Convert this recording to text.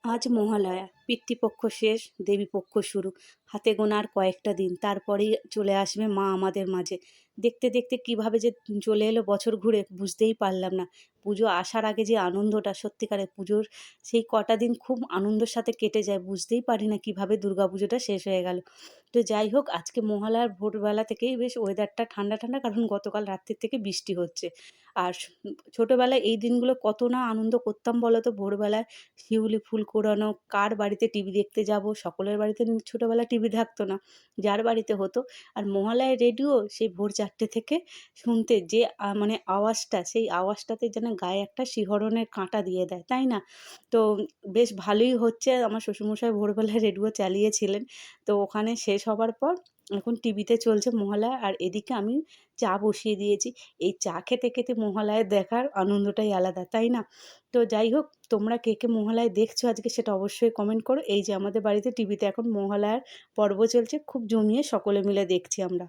আজ মহালয়া, পিতৃপক্ষ শেষ, দেবীপক্ষ শুরু। হাতে গোনা আর কয়েকটা দিন, তারপরেই চলে আসবে মা আমাদের মাঝে। দেখতে দেখতে কিভাবে যে চলে এলো বছর ঘুরে বুঝতেই পারলাম না। পুজো আসার আগে যে আনন্দটা, সত্যিকারের পুজোর সেই কটা দিন খুব আনন্দের সাথে কেটে যায়, বুঝতেই পারি না কিভাবে দুর্গাপুজোটা শেষ হয়ে গেল। তো যাই হোক, আজকে মহালয়ার ভোরবেলা থেকেই বেশ ওয়েদারটা ঠান্ডা ঠান্ডা, কারণ গতকাল রাত্রির থেকে বৃষ্টি হচ্ছে। আর ছোটোবেলায় এই দিনগুলো কত না আনন্দ করতাম বলো তো। ভোরবেলায় শিউলি ফুল কুড়ানো, কার বাড়িতে টিভি দেখতে যাব, সকলের বাড়িতে ছোটোবেলায় টিভি থাকতো না, যার বাড়িতে হতো। আর মহালয়ার রেডিও সেই ভোর 4টে থেকে শুনতে যে মানে আওয়াজটা, সেই আওয়াজটাতে যেন গায়ে একটা শিহরণের কাঁটা দিয়ে দেয়, তাই না? তো বেশ ভালোই হচ্ছে, আমার শ্বশুরমশাই ভোরবেলায় রেডিও চালিয়েছিলেন। তো ওখানে শেষ হবার পর এখন টিভিতে চলছে মহালয়া, আর এদিকে আমি চা বসিয়ে দিয়েছি। এই চা খেতে খেতে মহালয়া দেখার আনন্দটাই আলাদা, তাই না? তো যাই হোক, তোমরা কে কে মহালয়া দেখছো আজকে সেটা অবশ্যই কমেন্ট করো। এই যে আমাদের বাড়িতে টিভিতে এখন মহালয়ার পর্ব চলছে, খুব জমিয়ে সকলে মিলে দেখছি আমরা।